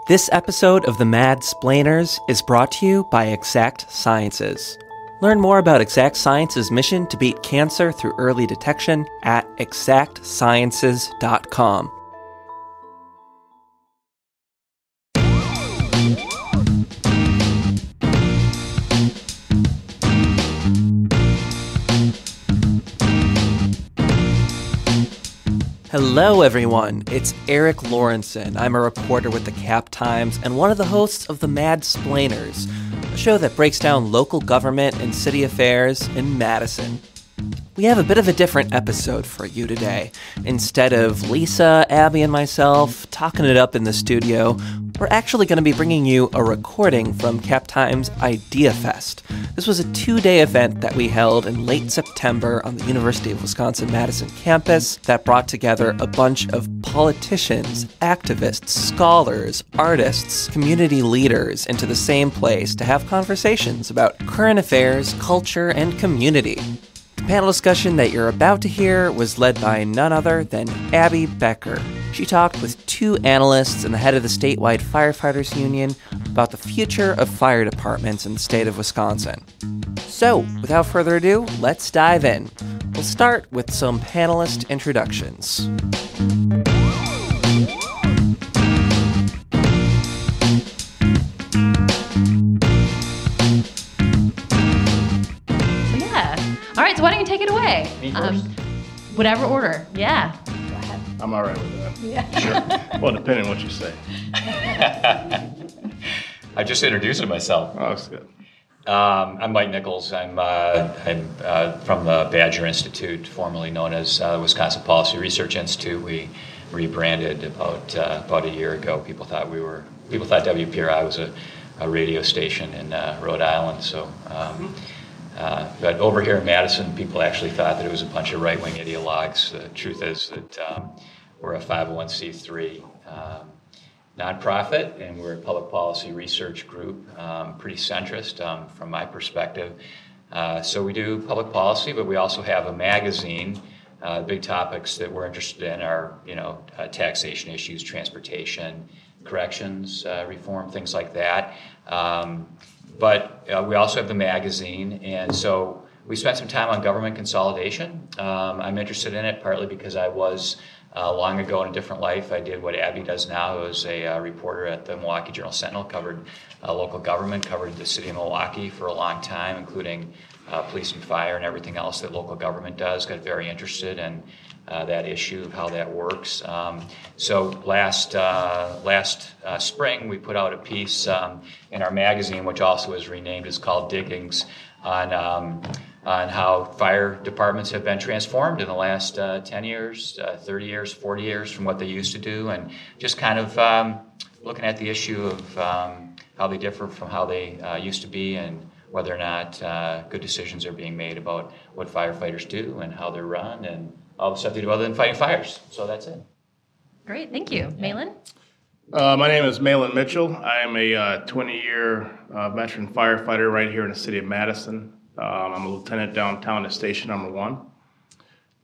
This episode of the Madsplainers is brought to you by Exact Sciences. Learn more about Exact Sciences' mission to beat cancer through early detection at exactsciences.com. Hello, everyone. It's Eric Lawrenson. I'm a reporter with the Cap Times and one of the hosts of the Madsplainers, a show that breaks down local government and city affairs in Madison. We have a bit of a different episode for you today. Instead of Lisa, Abby, and myself talking it up in the studio, we're actually going to be bringing you a recording from Cap Times Idea Fest. This was a 2-day event that we held in late September on the University of Wisconsin-Madison campus that brought together a bunch of politicians, activists, scholars, artists, community leaders into the same place to have conversations about current affairs, culture, and community. The panel discussion that you're about to hear was led by none other than Abby Becker. She talked with 2 analysts and the head of the statewide firefighters union about the future of fire departments in the state of Wisconsin. So, without further ado, let's dive in. We'll start with some panelist introductions. All right, so why don't you take it away? Me first. Whatever order. Yeah. Go ahead. I'm all right with that. Yeah. Sure. Well, depending on what you say. I just introduced myself. Oh, that's good. I'm Mike Nichols. I'm from the Badger Institute, formerly known as Wisconsin Policy Research Institute. We rebranded about a year ago. People thought WPRI was a radio station in Rhode Island. So. But over here in Madison, people actually thought that it was a bunch of right-wing ideologues. The truth is that we're a 501c3 nonprofit, and we're a public policy research group, pretty centrist from my perspective. So we do public policy, but we also have a magazine. Big topics that we're interested in are, taxation issues, transportation, corrections, reform, things like that. But we also have the magazine, and so we spent some time on government consolidation. I'm interested in it partly because I was, long ago in a different life, I did what Abby does now. I was a reporter at the Milwaukee Journal-Sentinel, covered local government, covered the city of Milwaukee for a long time, including police and fire and everything else that local government does. Got very interested in that issue of how that works. So last spring, we put out a piece in our magazine, which also was renamed. It's called Diggings, on how fire departments have been transformed in the last 10 years, 30 years, 40 years from what they used to do, and just kind of looking at the issue of how they differ from how they used to be, and whether or not good decisions are being made about what firefighters do and how they're run and all the stuff they do other than fighting fires. So that's it. Great, thank you. Mahlon? My name is Mahlon Mitchell. I am a 20-year veteran firefighter right here in the city of Madison. I'm a lieutenant downtown at Station Number 1.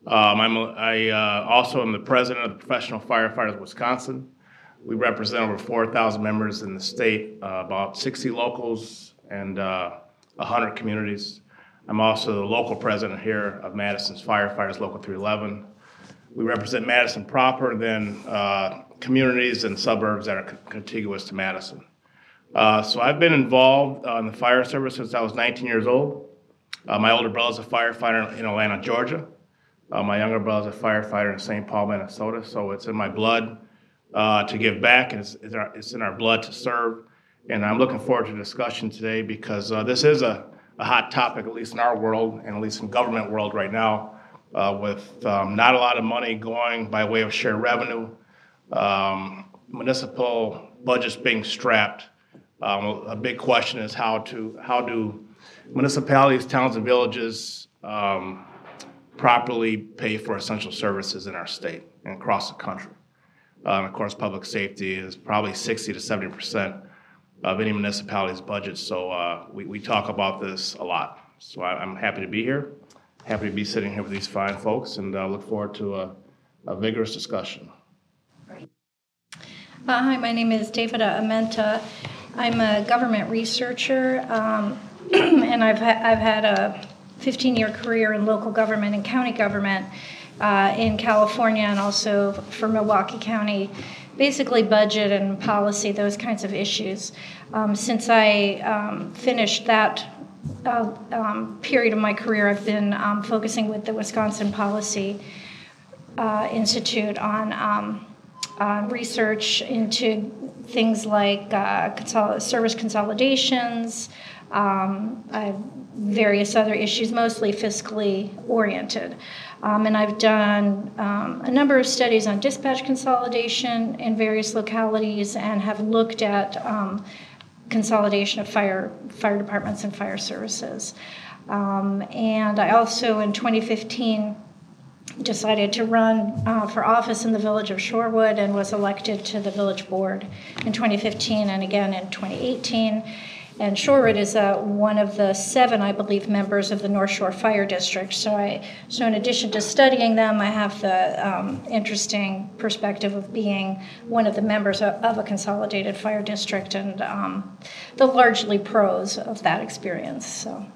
I also am the president of the Professional Firefighters of Wisconsin. We represent over 4,000 members in the state, about 60 locals and 100 communities. I'm also the local president here of Madison's Firefighters, Local 311. We represent Madison proper, and then communities and suburbs that are contiguous to Madison. So I've been involved in the fire service since I was 19 years old. My older brother's a firefighter in Atlanta, Georgia. My younger brother's a firefighter in St. Paul, Minnesota. So it's in my blood to give back, and it's in our blood to serve. And I'm looking forward to the discussion today because this is a hot topic, at least in our world, and at least in government world right now, with not a lot of money going by way of shared revenue, municipal budgets being strapped. A big question is how do municipalities, towns, and villages properly pay for essential services in our state and across the country. Of course, public safety is probably 60 to 70% of any municipality's budget, so we talk about this a lot. So I'm happy to be here, happy to be sitting here with these fine folks, and look forward to a vigorous discussion. Hi, my name is Davida Amenta. I'm a government researcher, and I've had a 15-year career in local government and county government in California and also for Milwaukee County, basically budget and policy, those kinds of issues. Since I finished that period of my career, I've been focusing with the Wisconsin Policy Institute on research into things like service consolidations, various other issues, mostly fiscally oriented. And I've done a number of studies on dispatch consolidation in various localities and have looked at consolidation of fire departments and fire services. And I also, in 2015, decided to run for office in the Village of Shorewood and was elected to the village board in 2015 and again in 2018. And Shorewood is one of the 7, I believe, members of the North Shore Fire District. So in addition to studying them, I have the interesting perspective of being one of the members of a consolidated fire district and the largely pros of that experience. So.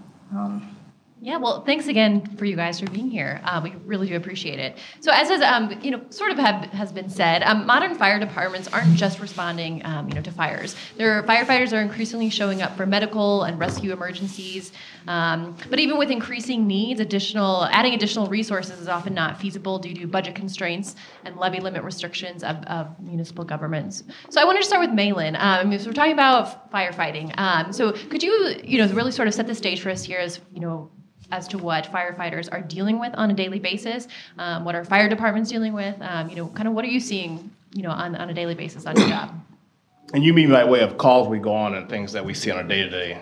Yeah, well, thanks again for you guys for being here. We really do appreciate it. So, as is, has been said, modern fire departments aren't just responding, to fires. Their firefighters are increasingly showing up for medical and rescue emergencies. But even with increasing needs, adding additional resources is often not feasible due to budget constraints and levy limit restrictions of municipal governments. So, I wanted to start with Mahlon. So we're talking about firefighting. So, could you, really sort of set the stage for us here as to what firefighters are dealing with on a daily basis, what are fire departments dealing with, kind of what are you seeing, on a daily basis on your job? And you mean by way of calls we go on and things that we see on a day-to-day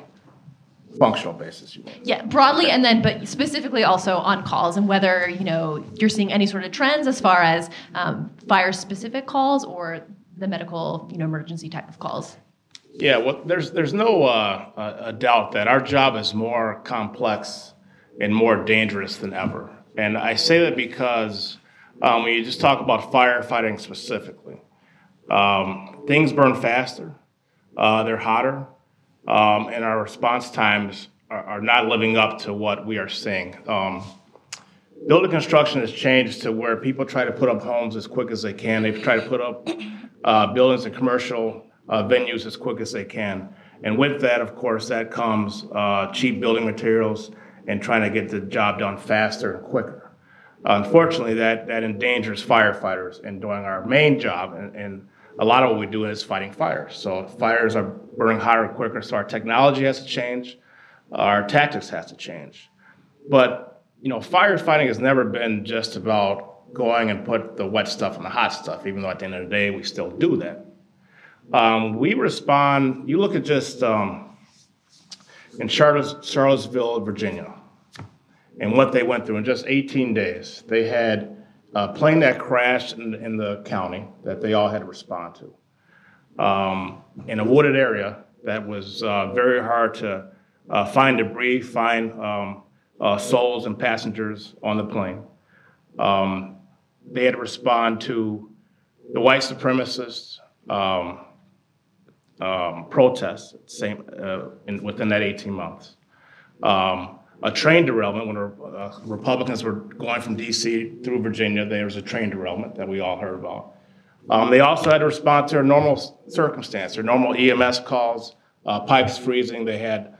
functional basis, you mean? Yeah, broadly, and then, but specifically also on calls and whether, you're seeing any sort of trends as far as fire-specific calls or the medical, emergency type of calls. Yeah, well, there's no a doubt that our job is more complex and more dangerous than ever. And I say that because when you just talk about firefighting specifically, things burn faster, they're hotter, and our response times are not living up to what we are seeing. Building construction has changed to where people try to put up homes as quick as they can. They try to put up buildings and commercial venues as quick as they can. And with that, of course, that comes cheap building materials and trying to get the job done faster and quicker. Unfortunately, that endangers firefighters in doing our main job, and a lot of what we do is fighting fires. So fires are burning hotter and quicker, so our technology has to change, our tactics has to change. But, firefighting has never been just about going and put the wet stuff on the hot stuff, even though at the end of the day, we still do that. We respond, you look at just in Charlottesville, Virginia, and what they went through in just 18 days. They had a plane that crashed in the county that they all had to respond to. In a wooded area that was very hard to find debris, find souls and passengers on the plane. They had to respond to the white supremacists, protests within that 18 months. A train derailment when Republicans were going from D.C. through Virginia. There was a train derailment that we all heard about. They also had to respond to a normal circumstance, their normal EMS calls, pipes freezing. They had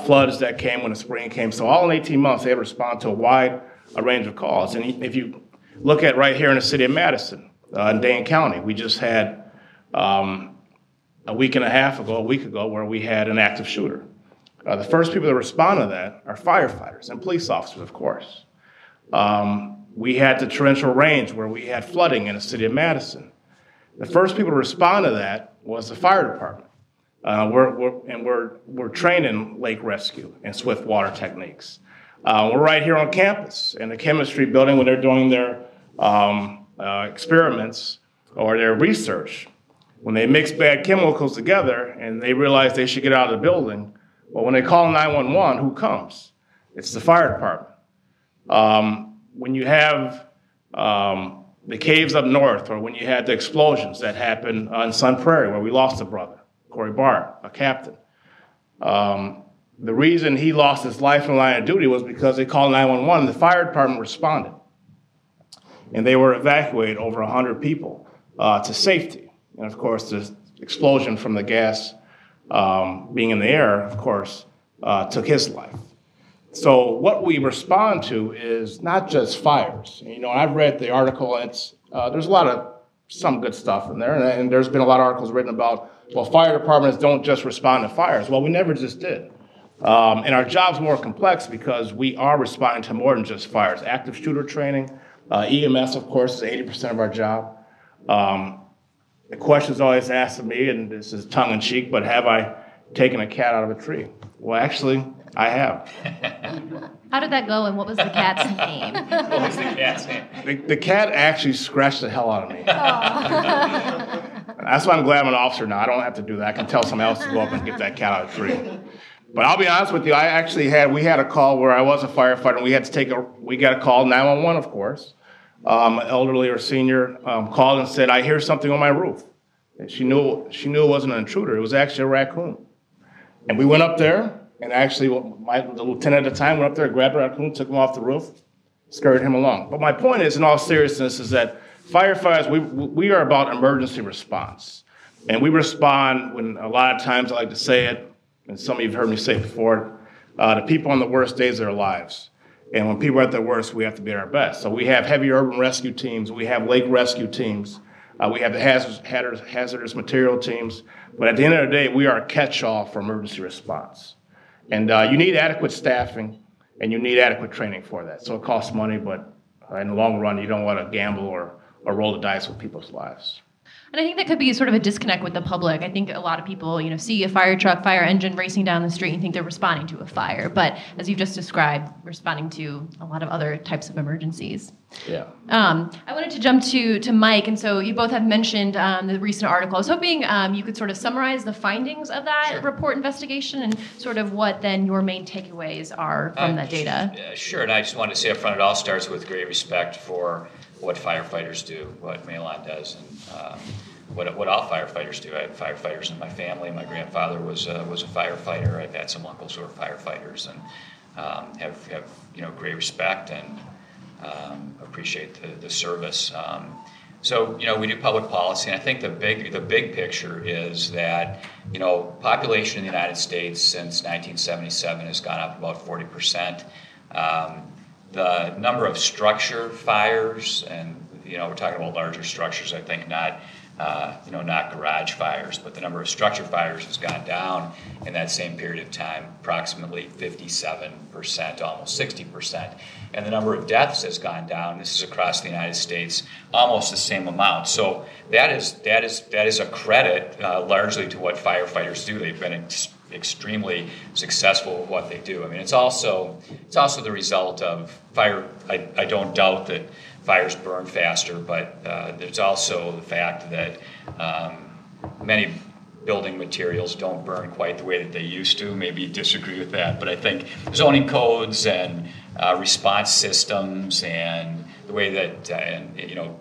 floods that came when the spring came. So all in 18 months, they had to respond to a wide range of calls. And if you look at right here in the city of Madison, in Dane County, we just had a week ago, where we had an active shooter. The first people to respond to that are firefighters and police officers, of course. We had the torrential rains where we had flooding in the city of Madison. The first people to respond to that was the fire department. We're trained in lake rescue and swift water techniques. We're right here on campus in the chemistry building when they're doing their experiments or their research. When they mix bad chemicals together and they realize they should get out of the building, well, when they call 911, who comes? It's the fire department. When you have the caves up north, or when you had the explosions that happened in Sun Prairie, where we lost a brother, Corey Barr, a captain. The reason he lost his life in the line of duty was because they called 911, and the fire department responded. And they were evacuated, over 100 people, to safety. And of course, the explosion from the gas being in the air, of course, took his life. So what we respond to is not just fires. You know, I've read the article, and there's a lot of some good stuff in there, and there's been a lot of articles written about, well, fire departments don't just respond to fires. Well, we never just did. And our job's more complex because we are responding to more than just fires. Active shooter training, EMS, of course, is 80% of our job. The question's always asked of me, and this is tongue-in-cheek, but have I taken a cat out of a tree? Well, actually, I have. How did that go, and what was the cat's name? What was the cat's name? The cat actually scratched the hell out of me. That's why I'm glad I'm an officer now. I don't have to do that. I can tell someone else to go up and get that cat out of the tree. But I'll be honest with you, we had a call where I was a firefighter, and we got a call, 911, of course. Elderly or senior called and said, I hear something on my roof. And she knew it wasn't an intruder. It was actually a raccoon. And we went up there, and actually the lieutenant at the time went up there, grabbed the raccoon, took him off the roof, scurried him along. But my point is, in all seriousness, is that firefighters, we are about emergency response. And we respond when, a lot of times, I like to say it, and some of you have heard me say it before, to people on the worst days of their lives. And when people are at their worst, we have to be at our best. So we have heavy urban rescue teams, we have lake rescue teams, we have the hazardous material teams. But at the end of the day, we are a catch-all for emergency response. And you need adequate staffing, and you need adequate training for that. So it costs money, but in the long run, you don't want to gamble or roll the dice with people's lives. And I think that could be sort of a disconnect with the public. I think a lot of people, see a fire truck, fire engine racing down the street and think they're responding to a fire. But as you've just described, responding to a lot of other types of emergencies. Yeah. I wanted to jump to Mike, and so you both have mentioned the recent article. I was hoping you could sort of summarize the findings of that report investigation and sort of what then your main takeaways are from that data. Sure, and I just wanted to say up front, it all starts with great respect for what firefighters do, what Mahlon does, and what all firefighters do. I had firefighters in my family. My grandfather was a firefighter. I've had some uncles who are firefighters, and have great respect and appreciate the service. So we do public policy, and I think the big picture is that population in the United States since 1977 has gone up about 40%. The number of structure fires, and we're talking about larger structures, I think, not garage fires, but the number of structure fires has gone down in that same period of time, approximately 57%, almost 60%. And the number of deaths has gone down. This is across the United States, almost the same amount. So that is a credit largely to what firefighters do. They've been extremely successful with what they do. I mean, it's also the result of fire. I don't doubt that fires burn faster, but there's also the fact that many building materials don't burn quite the way that they used to. Maybe you disagree with that, but I think zoning codes and response systems and the way that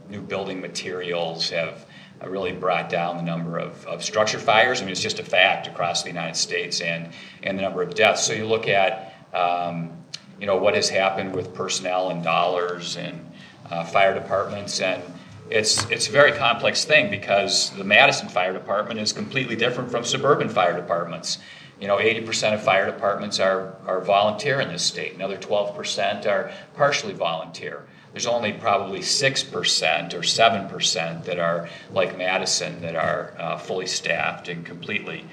new building materials have really brought down the number of structure fires. I mean, it's just a fact across the United States, and the number of deaths. So you look at what has happened with personnel and dollars and fire departments, and it's a very complex thing because the Madison Fire Department is completely different from suburban fire departments. 80% of fire departments are volunteer in this state. Another 12% are partially volunteer. There's only probably 6% or 7% that are like Madison that are fully staffed and completely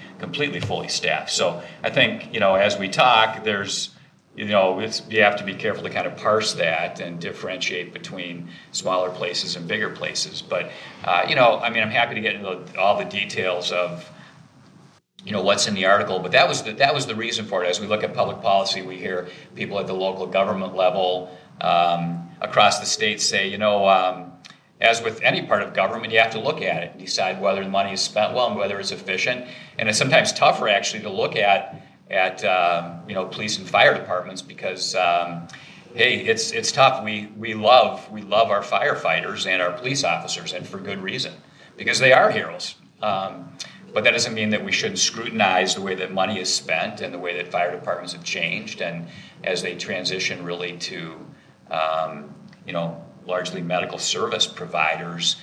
fully staffed. So I think as we talk, there's you have to be careful to kind of parse that and differentiate between smaller places and bigger places. But I'm happy to get into all the details of what's in the article. But that was the reason for it. As we look at public policy, we hear people at the local government level across the state say, as with any part of government, you have to look at it and decide whether the money is spent well and whether it's efficient. And it's sometimes tougher actually to look at police and fire departments because hey, it's tough. We love our firefighters and our police officers, and for good reason, because they are heroes. But that doesn't mean that we shouldn't scrutinize the way that money is spent and the way that fire departments have changed, and as they transition really to, largely medical service providers,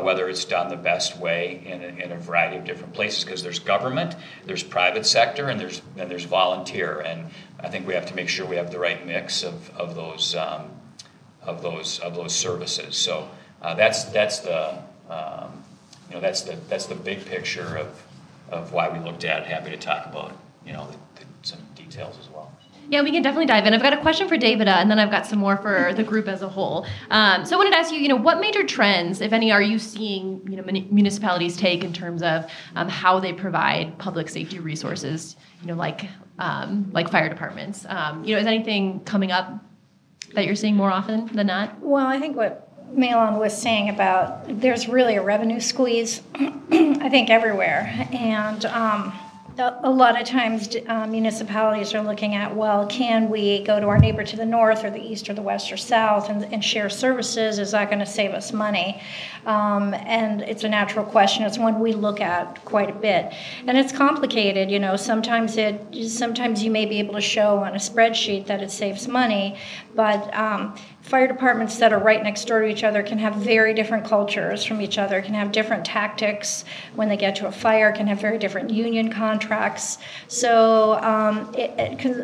whether it's done the best way in a variety of different places, because there's government, there's private sector, and there's volunteer, and I think we have to make sure we have the right mix of those services. So that's the big picture of why we looked at it. Happy to talk about some details as well. Yeah, we can definitely dive in. I've got a question for Davida, and then I've got some more for the group as a whole. So I wanted to ask you, what major trends, if any, are you seeing, municipalities take in terms of how they provide public safety resources, like fire departments? Is anything coming up that you're seeing more often than not? Well, I think what Mahlon was saying about there's really a revenue squeeze, I think, everywhere. And a lot of times municipalities are looking at, well, can we go to our neighbor to the north or the east or the west or south and share services? Is that going to save us money? And it's a natural question. It's one we look at quite a bit. And it's complicated. Sometimes you may be able to show on a spreadsheet that it saves money, but fire departments that are right next door to each other can have very different cultures from each other, can have different tactics when they get to a fire, can have very different union contracts. So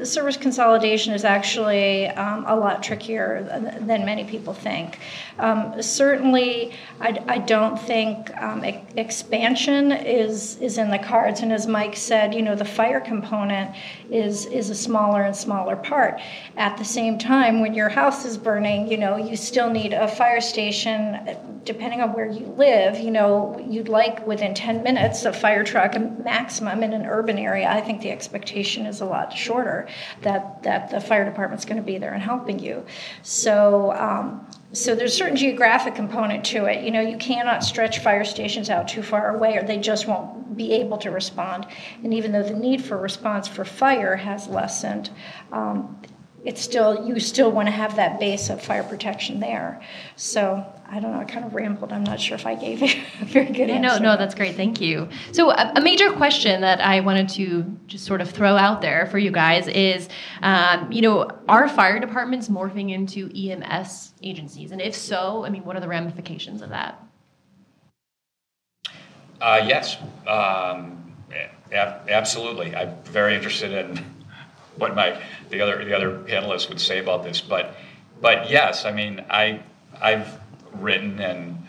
service consolidation is actually a lot trickier than many people think. Certainly, I don't think expansion is in the cards. And as Mike said, the fire component is a smaller and smaller part. At the same time, when your house is burning, you still need a fire station. Depending on where you live, you'd like within 10 minutes a fire truck maximum in an urban area. I think the expectation is a lot shorter that the fire department's going to be there and helping you. So there's a certain geographic component to it. You cannot stretch fire stations out too far away or they just won't be able to respond. And even though the need for response for fire has lessened, you still want to have that base of fire protection there. So I don't know, I kind of rambled. I'm not sure if I gave it a very good answer. No, that's great. Thank you. So a major question that I wanted to just sort of throw out there for you guys is, are fire departments morphing into EMS agencies? And if so, what are the ramifications of that? Yes, absolutely. I'm very interested in what the other panelists would say about this, but yes, I've written and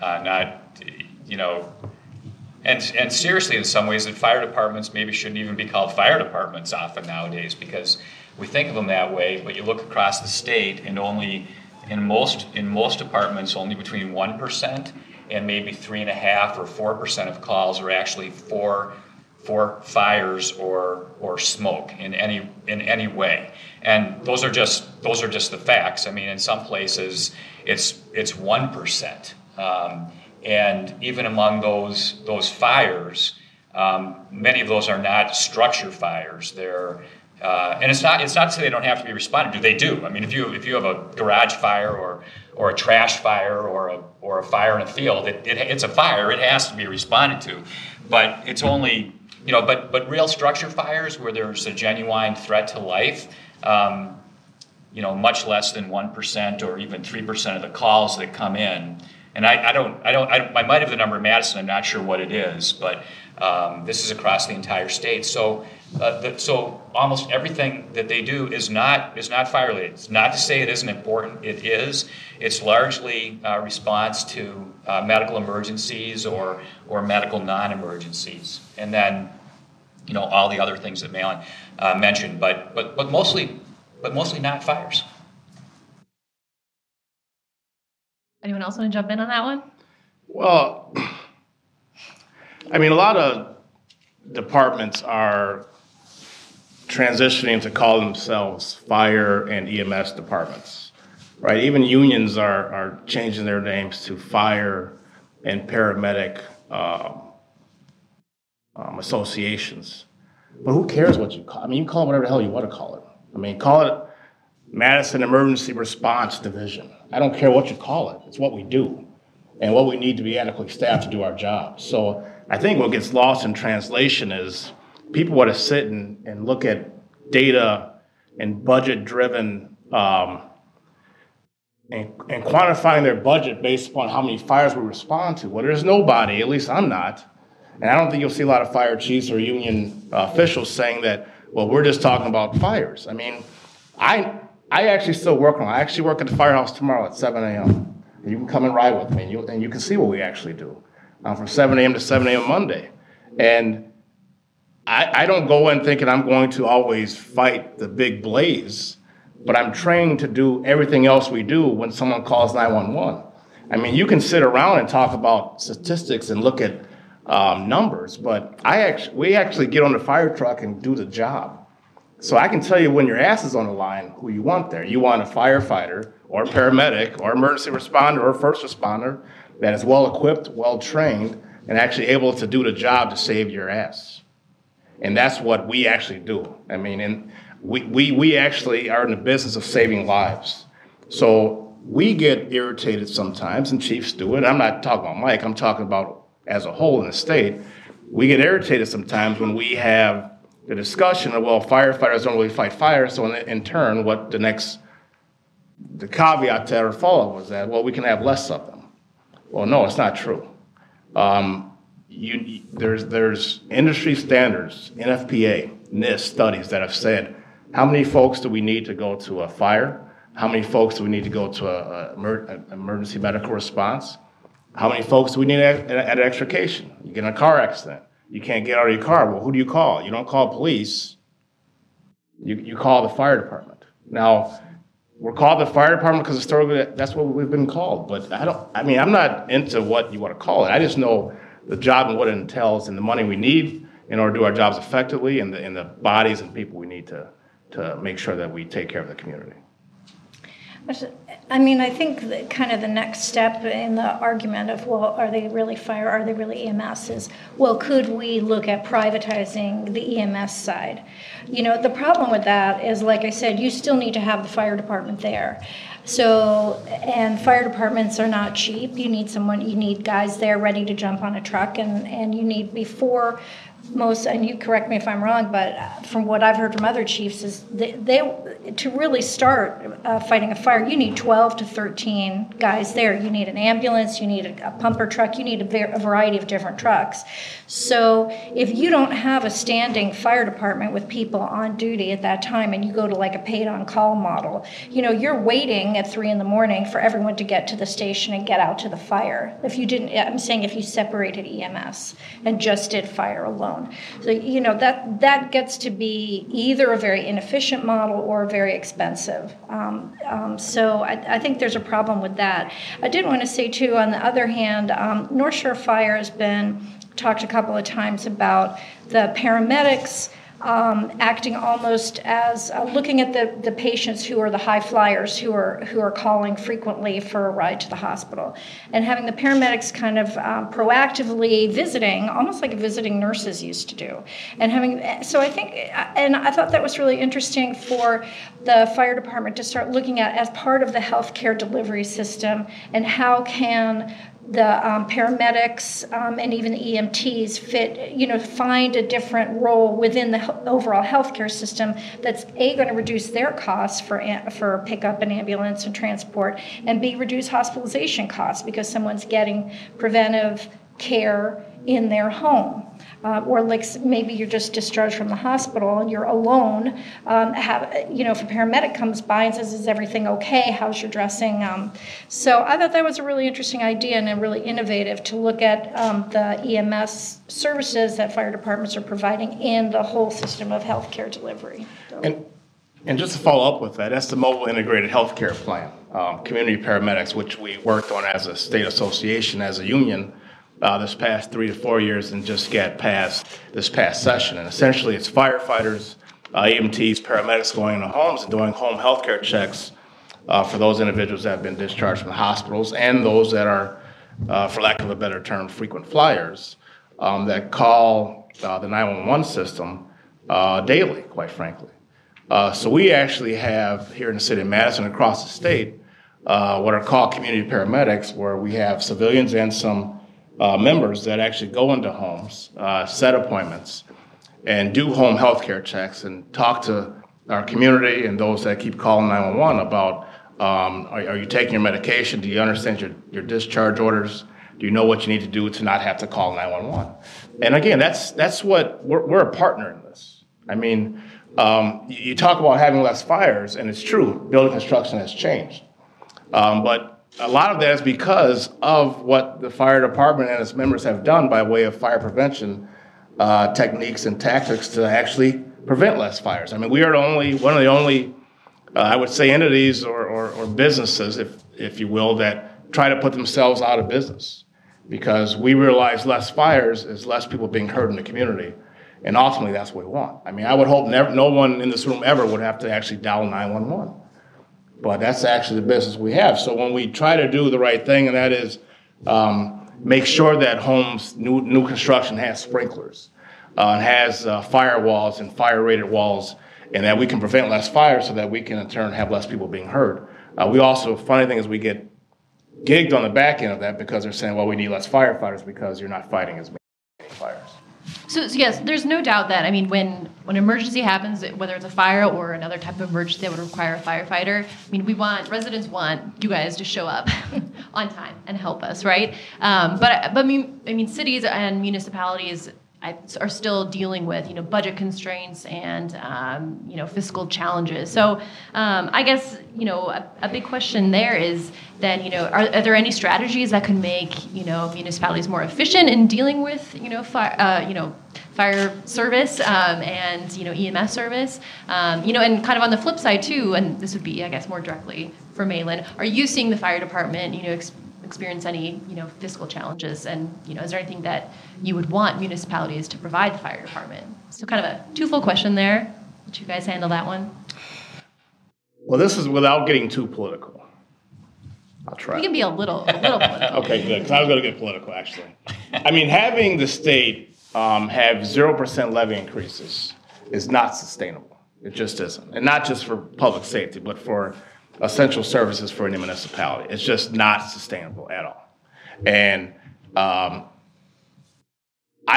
and seriously in some ways that fire departments maybe shouldn't even be called fire departments often nowadays, because we think of them that way, but you look across the state and only in most departments only between 1% and maybe 3.5% or 4% of calls are actually for fires or smoke in any way, and those are just the facts. In some places it's 1%, and even among those fires, many of those are not structure fires. They're and it's not to say they don't have to be responded to. They do. If you have a garage fire or a trash fire or a fire in a field, it's a fire. It has to be responded to, but it's only. But real structure fires where there's a genuine threat to life, much less than 1% or even 3% of the calls that come in. And I might have the number in Madison. I'm not sure what it is, but this is across the entire state. So almost everything that they do is not fire related. It's not to say it isn't important. It is. It's largely response to medical emergencies or medical non-emergencies, and then all the other things that Mahlon mentioned, but mostly not fires. Anyone else want to jump in on that one? Well, a lot of departments are transitioning to call themselves fire and EMS departments, right? Even unions are changing their names to fire and paramedic associations. But who cares what you call it? You can call it whatever the hell you want to call it. Call it Madison Emergency Response Division. I don't care what you call it. It's what we do and what we need to be adequately staffed to do our job. So I think what gets lost in translation is people want to sit and look at data and budget-driven and quantifying their budget based upon how many fires we respond to. Well, there's nobody, at least I'm not, and I don't think you'll see a lot of fire chiefs or union officials saying that, well, we're just talking about fires. I mean, I actually still work on it. I actually work at the firehouse tomorrow at 7 a.m. You can come and ride with me, and you can see what we actually do from 7 a.m. to 7 a.m. Monday. And I don't go in thinking I'm going to always fight the big blaze, but I'm trained to do everything else we do when someone calls 911. I mean, you can sit around and talk about statistics and look at numbers, but we actually get on the fire truck and do the job. So I can tell you when your ass is on the line who you want there. You want a firefighter or a paramedic or emergency responder or first responder that is well equipped, well trained, and actually able to do the job to save your ass. And that's what we actually do. I mean, and we actually are in the business of saving lives. So we get irritated sometimes, and chiefs do it. I'm not talking about Mike, I'm talking about as a whole in the state. We get irritated sometimes when we have the discussion of, well, firefighters don't really fight fire, so in turn, the caveat to our follow-up was that, well, we can have less of them. Well, no, it's not true. There's industry standards, NFPA, NIST studies that have said, how many folks do we need to go to a fire? How many folks do we need to go to an emergency medical response? How many folks do we need at an extrication? You get in a car accident. You can't get out of your car. Well, who do you call? You don't call police. You call the fire department. Now, we're called the fire department because historically that's what we've been called. But I'm not into what you want to call it. I just know the job and what it entails and the money we need in order to do our jobs effectively and the bodies and people we need to make sure that we take care of the community. I mean, I think that kind of the next step in the argument of, well, are they really fire, are they really EMS is, well, could we look at privatizing the EMS side? You know, the problem with that is, like I said, you still need to have the fire department there. So, and fire departments are not cheap. You need guys there ready to jump on a truck, and you need before most, and you correct me if I'm wrong, but from what I've heard from other chiefs is they to really start fighting a fire, you need 12 to 13 guys there. You need an ambulance, you need a pumper truck, you need a variety of different trucks. So if you don't have a standing fire department with people on duty at that time, and you go to like a paid on call model, you know, you're waiting at 3 a.m. for everyone to get to the station and get out to the fire. If you didn't, I'm saying if you separated EMS and just did fire alone. So, you know, that gets to be either a very inefficient model or very expensive. So I think there's a problem with that. I did want to say, too, on the other hand, North Shore Fire has been talked a couple of times about the paramedics acting almost as looking at the patients who are the high flyers who are calling frequently for a ride to the hospital, and having the paramedics kind of proactively visiting, almost like visiting nurses used to do, and I thought that was really interesting for the fire department to start looking at as part of the healthcare delivery system, and how can the paramedics and even the EMTs find a different role within the overall healthcare system that's A, going to reduce their costs for pickup and ambulance and transport, and B, reduce hospitalization costs because someone's getting preventive care in their home. Or like maybe you're just discharged from the hospital and you're alone. If a paramedic comes by and says, "Is everything okay? How's your dressing?" So I thought that was a really interesting idea and really innovative to look at the EMS services that fire departments are providing in the whole system of healthcare delivery. So. And just to follow up with that, that's the Mobile Integrated Healthcare Plan, Community Paramedics, which we worked on as a state association, as a union, this past 3 to 4 years, and just get past this past session. And essentially it's firefighters, EMTs, paramedics going into homes and doing home health care checks for those individuals that have been discharged from the hospitals and those that are, for lack of a better term, frequent flyers that call the 911 system daily, quite frankly. So we actually have here in the city of Madison, across the state, what are called community paramedics, where we have civilians and some members that actually go into homes, set appointments, and do home health care checks and talk to our community and those that keep calling 911 about are you taking your medication? Do you understand your discharge orders? Do you know what you need to do to not have to call 911? And again, that's what we're a partner in this. I mean, you talk about having less fires, and it's true, building construction has changed. But a lot of that is because of what the fire department and its members have done by way of fire prevention techniques and tactics to actually prevent less fires. I mean, we are one of the only, I would say, entities or businesses, if you will, that try to put themselves out of business, because we realize less fires is less people being hurt in the community, and ultimately that's what we want. I mean, I would hope no one in this room ever would have to actually dial 911, but that's actually the business we have. So when we try to do the right thing, and that is make sure that homes, new construction has sprinklers, has firewalls and fire-rated walls, and that we can prevent less fire so that we can in turn have less people being hurt. We also, funny thing is, we get gigged on the back end of that because they're saying, well, we need less firefighters because you're not fighting as many fires. So yes, there's no doubt that, I mean, when an emergency happens, whether it's a fire or another type of emergency that would require a firefighter, I mean, residents want you guys to show up on time and help us, right? But I mean, cities and municipalities are still dealing with, budget constraints and, fiscal challenges. So I guess, a big question there is then, are there any strategies that could make, municipalities more efficient in dealing with, fire service and, EMS service? And kind of on the flip side too, and this would be, I guess, more directly for Mahlon, are you seeing the fire department, experience any, fiscal challenges? And, is there anything that you would want municipalities to provide the fire department? So kind of a twofold question there. Would you guys handle that one? Well, this is without getting too political. I'll try. We can be a little political. Okay, good, because I was going to get political, actually. I mean, having the state have 0% levy increases is not sustainable. It just isn't. And not just for public safety, but for essential services for any municipality. It's just not sustainable at all. And I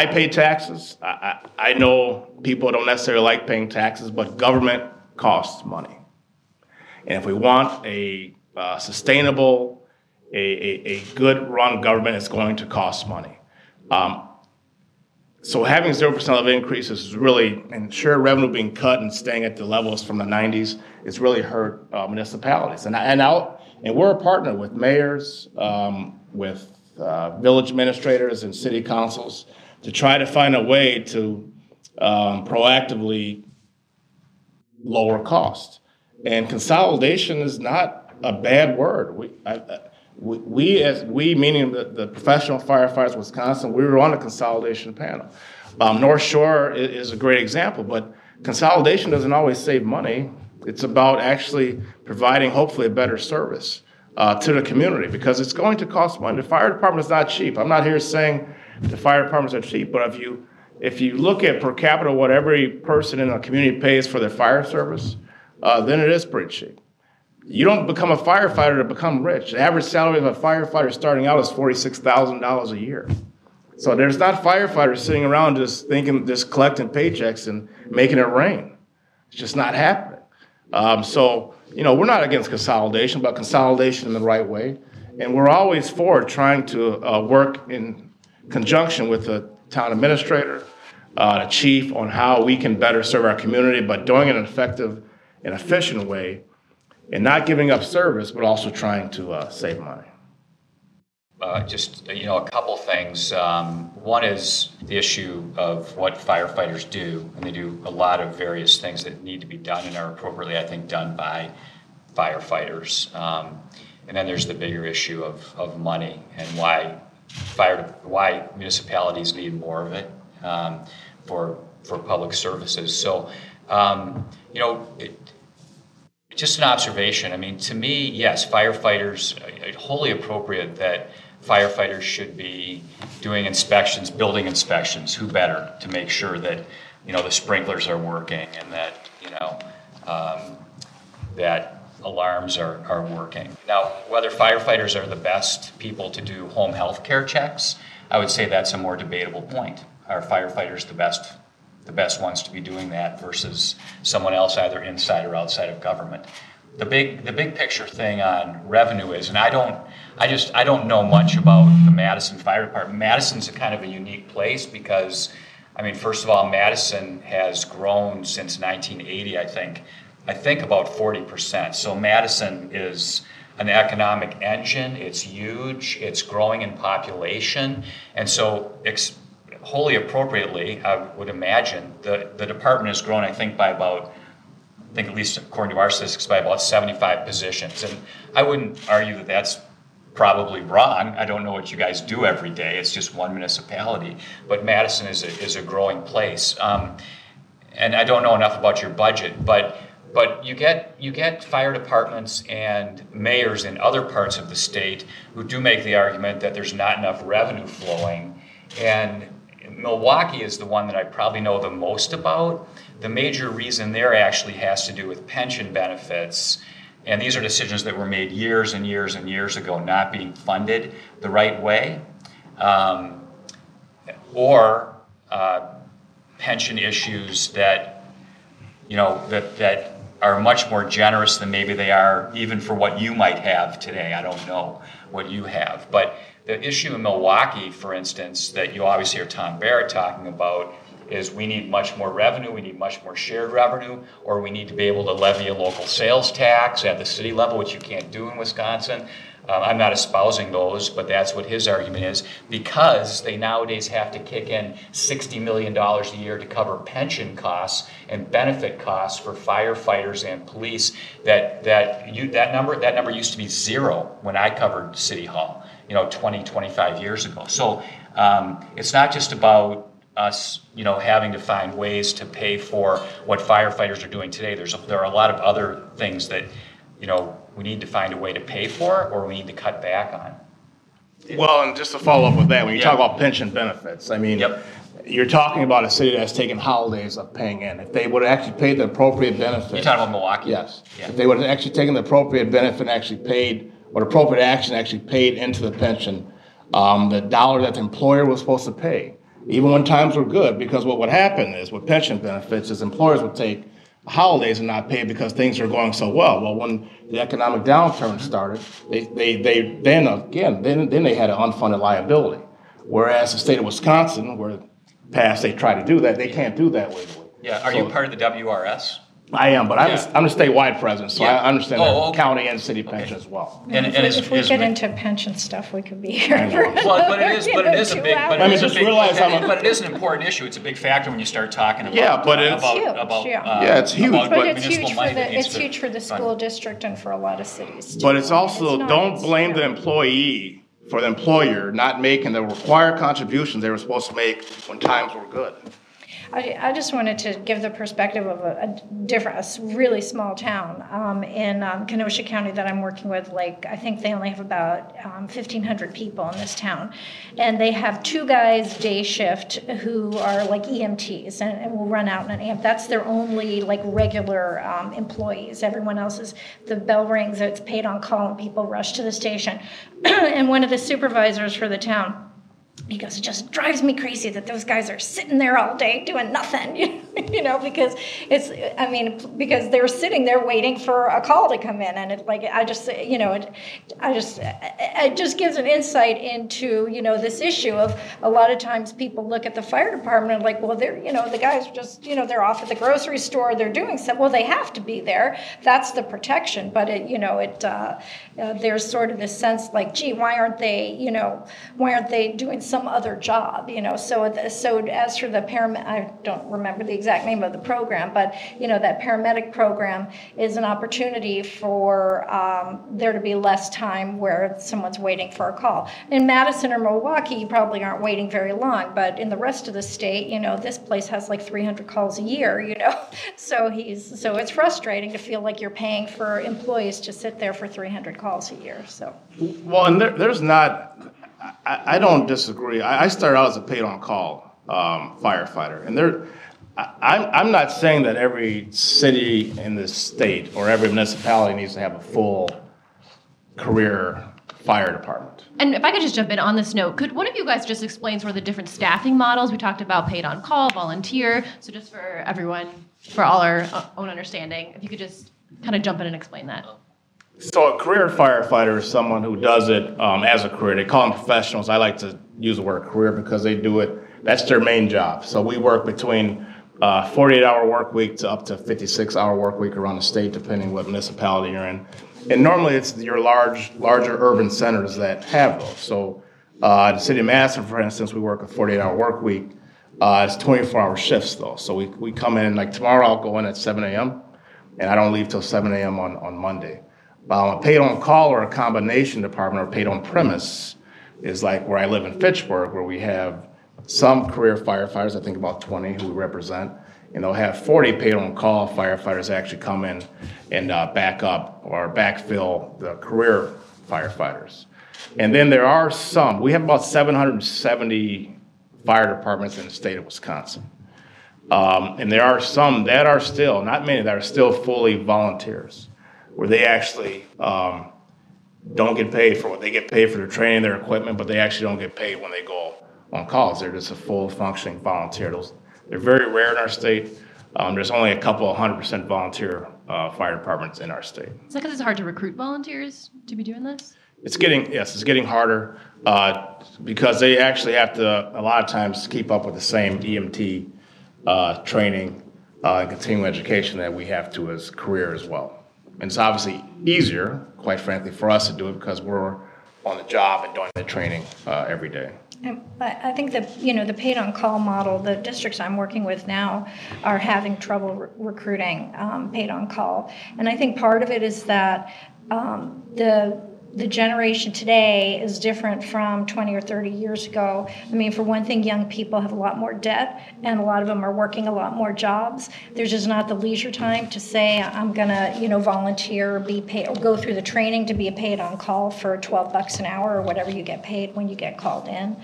pay taxes. I know people don't necessarily like paying taxes, but government costs money. And if we want a sustainable, a good run government, it's going to cost money. So having 0% of increases is really, and sure, revenue being cut and staying at the levels from the 90s, it's really hurt municipalities. And we're a partner with mayors, with village administrators and city councils to try to find a way to proactively lower cost. And consolidation is not a bad word. We meaning the professional firefighters of Wisconsin, we were on a consolidation panel. North Shore is a great example, but consolidation doesn't always save money. It's about actually providing, hopefully, a better service to the community, because it's going to cost money. The fire department is not cheap. I'm not here saying the fire departments are cheap, but if you look at per capita what every person in a community pays for their fire service, then it is pretty cheap. You don't become a firefighter to become rich. The average salary of a firefighter starting out is $46,000 a year. So there's not firefighters sitting around just collecting paychecks and making it rain. It's just not happening. So we're not against consolidation, but consolidation in the right way. And we're always for trying to work in conjunction with the town administrator, the chief, on how we can better serve our community, but doing it in an effective and efficient way, and not giving up service, but also trying to save money. Just a couple things. One is the issue of what firefighters do, and they do a lot of various things that need to be done and are appropriately, I think, done by firefighters. And then there's the bigger issue of money and why municipalities need more of it for public services. So, just an observation. I mean, to me, yes, firefighters, wholly appropriate that firefighters should be doing inspections, building inspections. Who better to make sure that, the sprinklers are working and that, that alarms are working. Now, whether firefighters are the best people to do home health care checks, I would say that's a more debatable point. Are firefighters the best ones to be doing that versus someone else either inside or outside of government? The big picture thing on revenue is, and I don't know much about the Madison Fire Department. Madison's a kind of a unique place because, I mean, first of all, Madison has grown since 1980, I think about 40%. So Madison is an economic engine. It's huge. It's growing in population. And so wholly appropriately, I would imagine, the department has grown, I think at least according to our statistics, by about 75 positions. And I wouldn't argue that that's probably wrong. I don't know what you guys do every day. It's just one municipality. But Madison is a growing place. And I don't know enough about your budget, but you get fire departments and mayors in other parts of the state who do make the argument that there's not enough revenue flowing. And Milwaukee is the one that I probably know the most about. The major reason there actually has to do with pension benefits. And these are decisions that were made years and years and years ago, not being funded the right way. Or pension issues that are much more generous than maybe they are even for what you might have today. I don't know what you have. But the issue in Milwaukee, for instance, that you always hear Tom Barrett talking about is we need much more revenue, we need much more shared revenue, or we need to be able to levy a local sales tax at the city level, which you can't do in Wisconsin. I'm not espousing those, but that's what his argument is, because they nowadays have to kick in $60 million a year to cover pension costs and benefit costs for firefighters and police. That number used to be zero when I covered City Hall, 25 years ago. So it's not just about us, having to find ways to pay for what firefighters are doing today. There are a lot of other things that, we need to find a way to pay for or we need to cut back on. Well, and just to follow up with that, when you talk about pension benefits, I mean, you're talking about a city that's taken holidays of paying in. If they would have actually paid the appropriate benefit. You're talking about Milwaukee? Yes. Yeah. If they would have actually taken the appropriate benefit and actually paid, or appropriate action actually paid into the pension, the dollar that the employer was supposed to pay, even when times were good, because what would happen is with pension benefits is employers would take holidays and not pay because things are going so well. Well, when the economic downturn started, then they had an unfunded liability. Whereas the state of Wisconsin, where past they try to do that, they can't do that legally. Yeah. Are you part of the WRS? I am, but I'm a statewide president, so I understand the county and city pension as well. And if we get into pension stuff, we could be here. Well, but it is a big. But it is an important issue. It's a big factor when you start talking about. Yeah, but it's huge. But it's huge for the school district and for a lot of cities too. But it's also don't blame the employee for the employer not making the required contributions they were supposed to make when times were good. I just wanted to give the perspective of a really small town in Kenosha County that I'm working with. I think they only have about 1,500 people in this town. And they have two guys day shift who are like EMTs and will run out in an amp. That's their only regular employees. Everyone else is, the bell rings, it's paid on call, and people rush to the station. And one of the supervisors for the town, he goes, it just drives me crazy that those guys are sitting there all day doing nothing, because because they're sitting there waiting for a call to come in. And it just gives an insight into, this issue of a lot of times people look at the fire department and well, they're, the guys are just, they're off at the grocery store, they're doing stuff. Well, they have to be there. That's the protection. But there's sort of this sense gee, why aren't they doing some other job, so as for the paramedic, I don't remember the exact name of the program, but that paramedic program is an opportunity for there to be less time where someone's waiting for a call. In Madison or Milwaukee, you probably aren't waiting very long, but in the rest of the state, this place has 300 calls a year, so it's frustrating to feel like you're paying for employees to sit there for 300 calls a year. So well, and there's not. I don't disagree. I started out as a paid-on-call firefighter, and I'm not saying that every city in this state or every municipality needs to have a full career fire department. And if I could just jump in on this note, could one of you guys just explain sort of the different staffing models? We talked about paid on call, volunteer. So just for everyone, for all our own understanding, if you could just kind of jump in and explain that. So a career firefighter is someone who does it as a career. They call them professionals. I like to use the word career because they do it. That's their main job. So we work between 48-hour work week to up to 56-hour work week around the state, depending what municipality you're in. And normally it's your larger urban centers that have those. So the city of Madison, for instance, we work a 48-hour work week. It's 24-hour shifts though. So we come in, like tomorrow I'll go in at 7 a.m. and I don't leave till 7 a.m. on Monday. A paid on call or a combination department or paid on premise is like where I live in Fitchburg, where we have some career firefighters, I think about 20 who we represent, and they'll have 40 paid on call firefighters actually come in and back up or backfill the career firefighters. And then there are some, we have about 770 fire departments in the state of Wisconsin. And there are some that are still, not many, that are still fully volunteers, where they actually don't get paid for what they get paid for their training, their equipment, but they actually don't get paid when they go on calls. They're just a full functioning volunteer. They're very rare in our state. There's only a couple of 100% volunteer fire departments in our state. Is that because it's hard to recruit volunteers to be doing this? It's getting harder because they actually have to, a lot of times, keep up with the same EMT training and continuing education that we have to as career as well. And it's obviously easier, quite frankly, for us to do it because we're on the job and doing the training every day. I think that, the paid on call model, the districts I'm working with now are having trouble recruiting paid on call. And I think part of it is that the generation today is different from 20 or 30 years ago. I mean, for one thing, young people have a lot more debt, and a lot of them are working a lot more jobs. There's just not the leisure time to say, I'm going to, volunteer, be paid, or go through the training to be paid on call for $12 an hour or whatever you get paid when you get called in.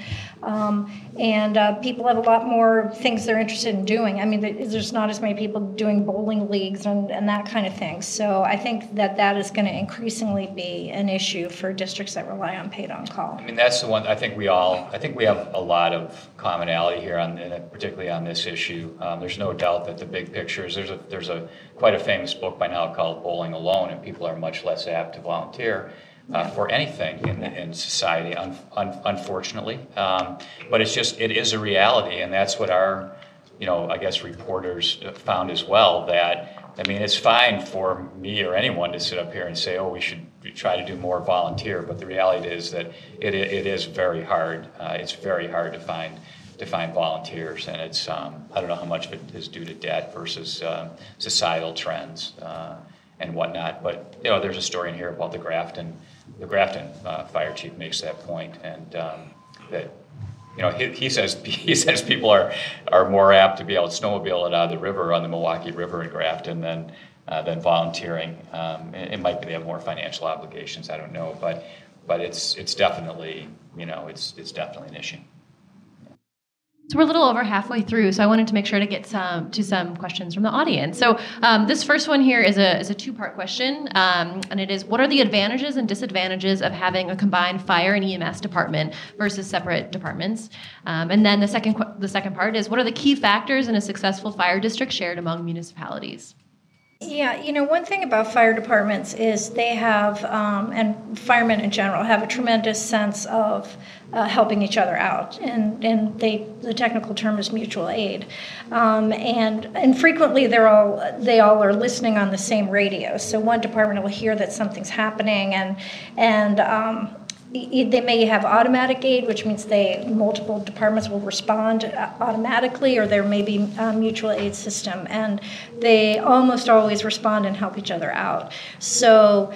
And people have a lot more things they're interested in doing. I mean, there's not as many people doing bowling leagues and that kind of thing. So I think that is going to increasingly be an issue for districts that rely on paid on call. I mean, that's the one. I think we have a lot of commonality here particularly on this issue. There's no doubt that the big pictures. There's quite a famous book by now called Bowling Alone, and people are much less apt to volunteer for anything in society, unfortunately. But it is a reality, and that's what our, I guess reporters found as well. That I mean, it's fine for me or anyone to sit up here and say, "Oh, we should try to do more volunteer," but the reality is that it is very hard. It's very hard to find volunteers, and it's I don't know how much of it is due to debt versus societal trends and whatnot. But there's a story in here about the Grafton fire chief makes that point, and that he says people are more apt to be able to snowmobile it out of the river on the Milwaukee River in Grafton than volunteering. It might be they have more financial obligations. I don't know, but it's definitely it's definitely an issue. So we're a little over halfway through, so I wanted to make sure to get to some questions from the audience. So this first one here is a two-part question, and it is, what are the advantages and disadvantages of having a combined fire and EMS department versus separate departments? And then the second part is, what are the key factors in a successful fire district shared among municipalities? Yeah, one thing about fire departments is they have, and firemen in general, have a tremendous sense of helping each other out, and the technical term is mutual aid, and frequently they all are listening on the same radio. So one department will hear that something's happening, and they may have automatic aid, which means multiple departments will respond automatically, or there may be a mutual aid system, and they almost always respond and help each other out. So,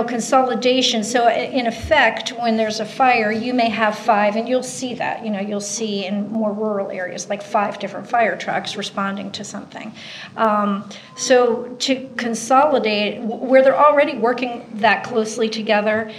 consolidation. So in effect, when there's a fire, you may have 5, and you'll see that, you'll see in more rural areas, like 5 different fire trucks responding to something. So to consolidate, where they're already working that closely together,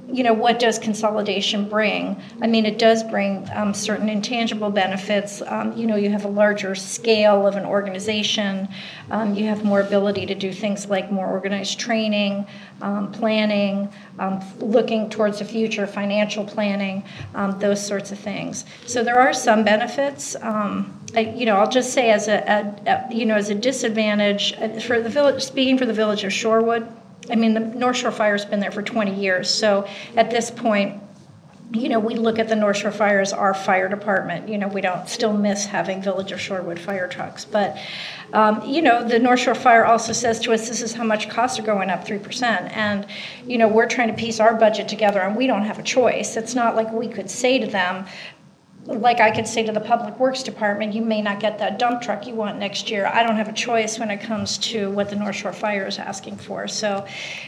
what does consolidation bring? I mean, it does bring certain intangible benefits. You have a larger scale of an organization. You have more ability to do things like more organized training, planning, looking towards the future, financial planning, those sorts of things. So there are some benefits. I'll just say as a disadvantage for the village. Speaking for the Village of Shorewood, I mean, the North Shore Fire's been there for 20 years. So at this point, we look at the North Shore Fire as our fire department. We don't still miss having Village of Shorewood fire trucks. But, the North Shore Fire also says to us, this is how much costs are going up, 3%. And, we're trying to piece our budget together, and we don't have a choice. It's not like we could say to them, like I could say to the Public Works Department, you may not get that dump truck you want next year. I don't have a choice when it comes to what the North Shore Fire is asking for. So,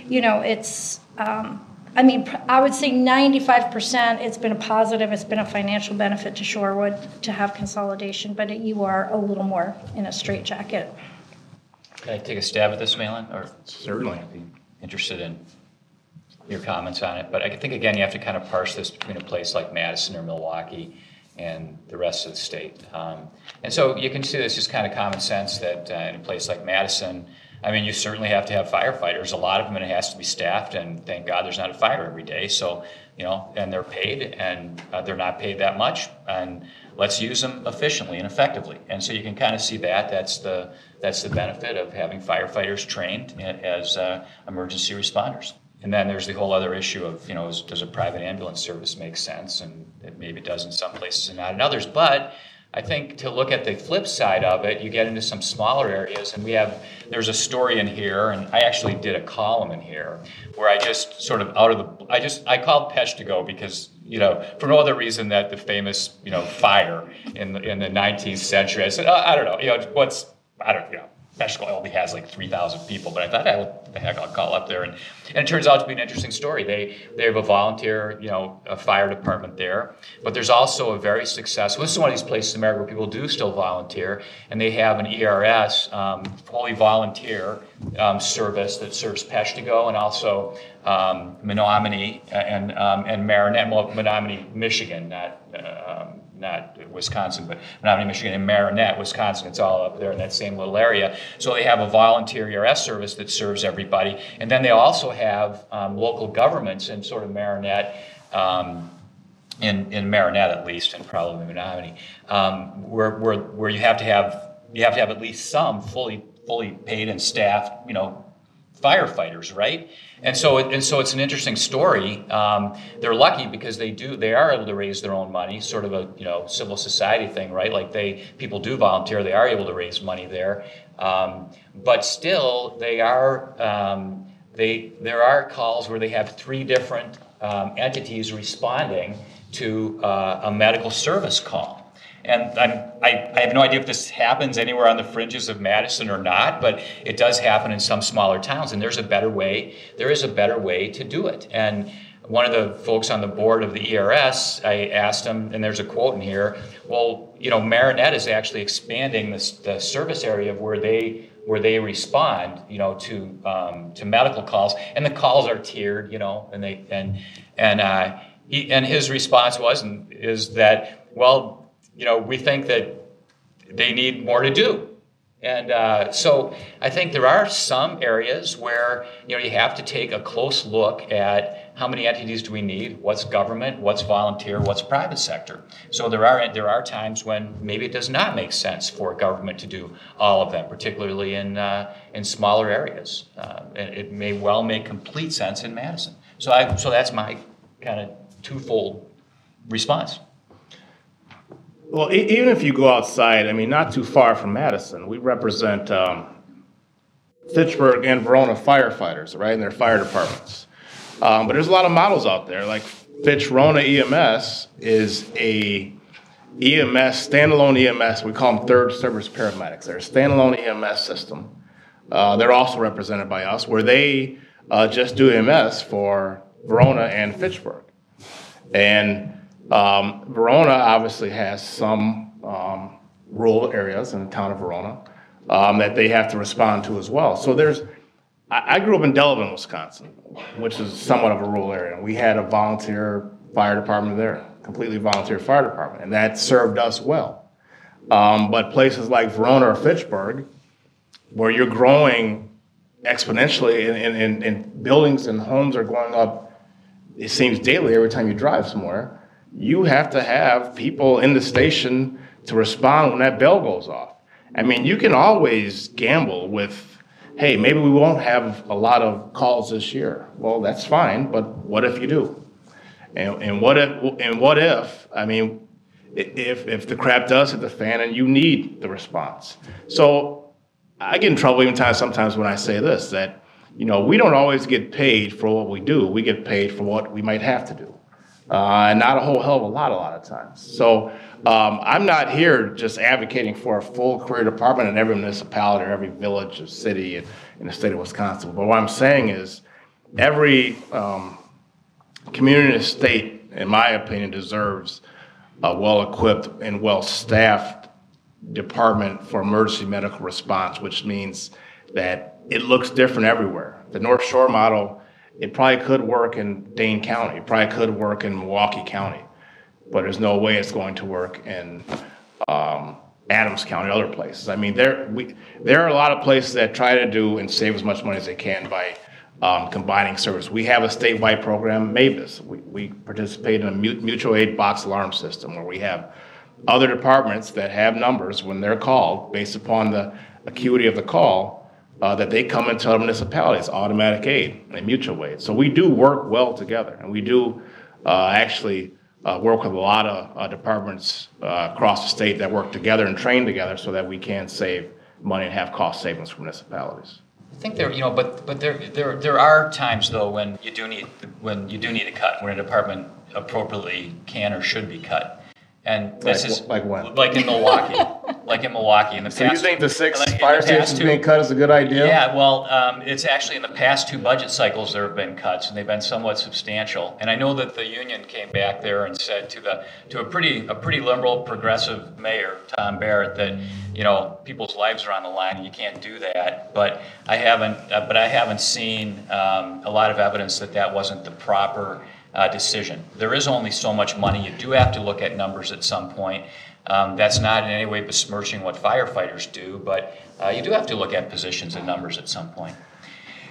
it's, I would say 95% it's been a positive. It's been a financial benefit to Shorewood to have consolidation, but you are a little more in a straitjacket. Can I take a stab at this, Mahlon? Or Certainly. I'd be interested in your comments on it. But I think, again, you have to kind of parse this between a place like Madison or Milwaukee and the rest of the state. And so you can see this just kind of common sense that in a place like Madison, I mean, you certainly have to have firefighters, a lot of them, and it has to be staffed, and thank God there's not a fire every day. So, and they're paid, and they're not paid that much, and let's use them efficiently and effectively. And so you can kind of see that's the benefit of having firefighters trained as emergency responders. And then there's the whole other issue of, does a private ambulance service make sense? And maybe it does in some places and not in others. But I think to look at the flip side of it, you get into some smaller areas. And there's a story in here, and I actually did a column in here where I just sort of I called Peshtigo because, for no other reason that the famous, fire in the 19th century. I said, I don't know, Peshtigo only has like 3,000 people, but I thought, what the heck, I'll call up there. And it turns out to be an interesting story. They have a volunteer, a fire department there, but there's also a very successful, this is one of these places in America where people do still volunteer, and they have an ERS, fully volunteer service that serves Peshtigo and also Menominee and Marinette, Menominee, Michigan, not Wisconsin, but Menominee, Michigan, and Marinette, Wisconsin. It's all up there in that same little area. So they have a volunteer ERS service that serves everybody. And then they also have local governments in sort of Marinette, in Marinette at least, and probably Menominee, where you have to have at least some fully paid and staffed, firefighters, right? And so it's an interesting story. They're lucky because they are able to raise their own money, sort of a civil society thing, right? Like people do volunteer, they are able to raise money there, but still there are calls where they have 3 different entities responding to a medical service call. And I have no idea if this happens anywhere on the fringes of Madison or not, but it does happen in some smaller towns, and there is a better way to do it. And one of the folks on the board of the ERS, I asked him, and there's a quote in here, well, Marinette is actually expanding the service area of where they respond, to medical calls, and the calls are tiered, and his response is that, well, we think that they need more to do. And so I think there are some areas where, you have to take a close look at how many entities do we need, what's government, what's volunteer, what's private sector. So there are times when maybe it does not make sense for government to do all of them, particularly in smaller areas. And it may well make complete sense in Madison. So that's my kind of twofold response. Well, even if you go outside, not too far from Madison, we represent Fitchburg and Verona firefighters, right, and their fire departments. But there's a lot of models out there. Like Verona EMS is a standalone EMS. We call them third service paramedics. They're a standalone EMS system. They're also represented by us, where they just do EMS for Verona and Fitchburg. And Verona obviously has some rural areas in the town of Verona that they have to respond to as well. So there's I grew up in Delavan, Wisconsin, which is somewhat of a rural area. We had a volunteer fire department there, completely volunteer fire department, and that served us well. But places like Verona or Fitchburg, where you're growing exponentially and buildings and homes are going up, it seems daily every time you drive somewhere, you have to have people in the station to respond when that bell goes off. I mean, you can always gamble with, hey, maybe we won't have a lot of calls this year. Well, that's fine, but what if you do? And what if, I mean, if the crap does hit the fan and you need the response. So I get in trouble even sometimes when I say this, that, you know, we don't always get paid for what we do. We get paid for what we might have to do. And not a whole hell of a lot of times. So I'm not here just advocating for a full career department in every municipality or every village or city in the state of Wisconsin. But what I'm saying is every community in the state, in my opinion, deserves a well-equipped and well-staffed department for emergency medical response, which means that it looks different everywhere. The North Shore model, it probably could work in Dane County, it probably could work in Milwaukee County, but there's no way it's going to work in Adams County, other places. I mean, there are a lot of places that try to do and save as much money as they can by combining service. We have a statewide program, MABUS. We participate in a mutual aid box alarm system where we have other departments that have numbers when they're called based upon the acuity of the call, that they come into our municipalities, automatic aid and mutual aid. So we do work well together, and we do actually work with a lot of departments across the state that work together and train together so that we can save money and have cost savings for municipalities. I think there, you know, but there are times though when you do need a cut, when a department appropriately can or should be cut. And this is like when? Like in Milwaukee. Like in Milwaukee. In the so past, you think the six fire stations being cut is a good idea? Yeah, well, it's actually in the past 2 budget cycles there have been cuts, and they've been somewhat substantial. And I know that the union came back there and said to a pretty liberal progressive mayor, Tom Barrett, that, you know, people's lives are on the line and you can't do that. But I haven't seen a lot of evidence that that wasn't the proper decision. There is only so much money. You do have to look at numbers at some point. That's not in any way besmirching what firefighters do, but you do have to look at positions and numbers at some point.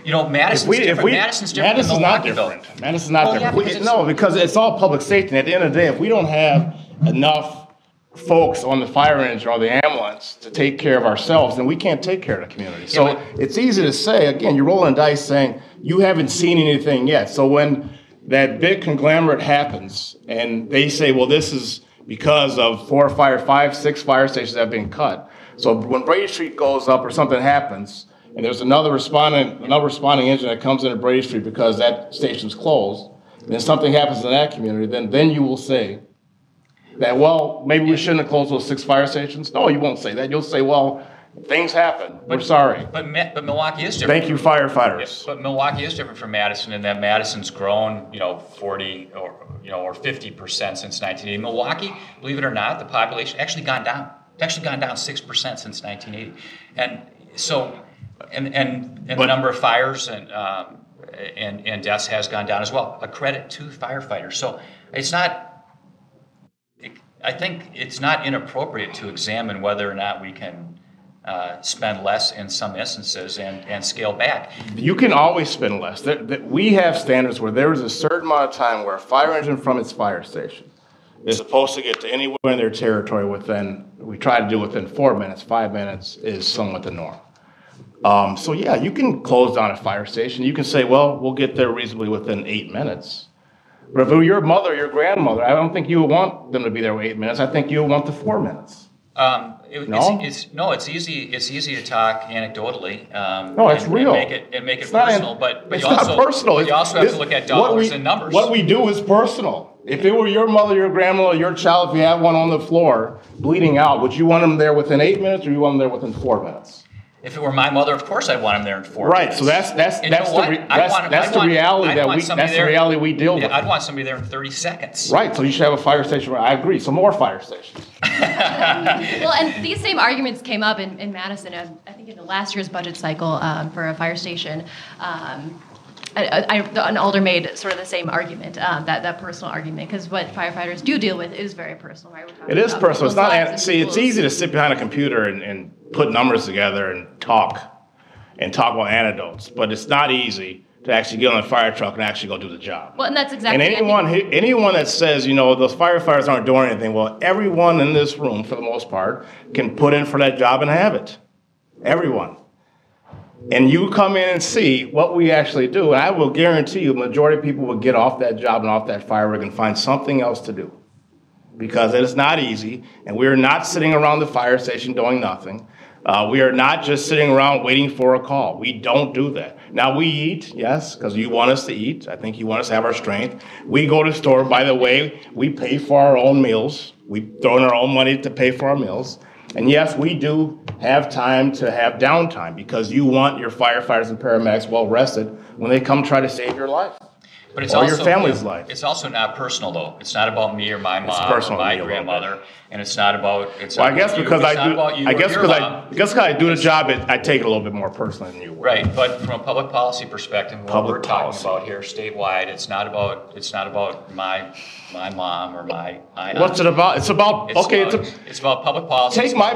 You know, Madison's different. Madison's different than Milwaukee, though. Madison's not different. Because it's all public safety. And at the end of the day, if we don't have enough folks on the fire engine or the ambulance to take care of ourselves, then we can't take care of the community. So it's easy to say, again, you're rolling dice saying you haven't seen anything yet. So when that big conglomerate happens and they say, well, this is because of 5, 6 fire stations have been cut. So when Brady Street goes up or something happens, and there's another responding engine that comes into Brady Street because that station's closed, and then something happens in that community, then you will say that, well, maybe we shouldn't have closed those 6 fire stations. No, you won't say that. You'll say, well, things happen. We're sorry. But Milwaukee is different. Thank you, firefighters. But Milwaukee is different from Madison in that Madison's grown, 40 or 50% since 1980. Milwaukee, believe it or not, the population actually gone down. It's actually gone down 6% since 1980. And so, and the number of fires and deaths has gone down as well. A credit to firefighters. So it's not. I think it's not inappropriate to examine whether or not we can spend less in some instances and scale back. You can always spend less. We have standards where there is a certain amount of time where a fire engine from its fire station is supposed to get to anywhere in their territory we try to do within 4 minutes. 5 minutes is somewhat the norm. So yeah, you can close down a fire station. You can say, well, we'll get there reasonably within 8 minutes. But if it were your mother or your grandmother, I don't think you would want them to be there with 8 minutes. I think you would want the 4 minutes. It's easy to talk anecdotally. No, it's real. Make it personal, but you also have to look at dollars and numbers. What we do is personal. If it were your mother, your grandmother, your child, if you have one on the floor bleeding out, would you want them there within 8 minutes or you want them there within 4 minutes? If it were my mother, of course I'd want him there in 4 Right. minutes. So that's the reality we deal with. I'd want somebody there in 30 seconds. Right. So you should have a fire station. I agree. So more fire stations. Well, and these same arguments came up in Madison, I think in the last year's budget cycle for a fire station. An alder made sort of the same argument, that personal argument, because what firefighters do deal with is very personal, right? It is personal. It's not. See, it's easy to sit behind a computer and put numbers together and talk about anecdotes, but it's not easy to actually get on a fire truck and actually go do the job. Well, and that's exactly. And anyone that says, those firefighters aren't doing anything, well, everyone in this room, for the most part, can put in for that job and have it. Everyone. And you come in and see what we actually do, and I will guarantee you, the majority of people will get off that job and off that fire rig and find something else to do. Because it is not easy, and we are not sitting around the fire station doing nothing. We are not just sitting around waiting for a call. We don't do that. Now, we eat, yes, because you want us to eat. I think you want us to have our strength. We go to the store. By the way, we pay for our own meals. We throw in our own money to pay for our meals. And yes, we do have time to have downtime because you want your firefighters and paramedics well rested when they come try to save your life. But it's or also, your family's life. It's also not personal, though. It's not about me or my mom or my grandmother, and it's not about. I guess because I do the job, I take it a little bit more personally than you would. Right, but from a public policy perspective, what we're talking about here statewide, it's not about my mom or my aunt. What's it about? It's about it's about public policy. Take my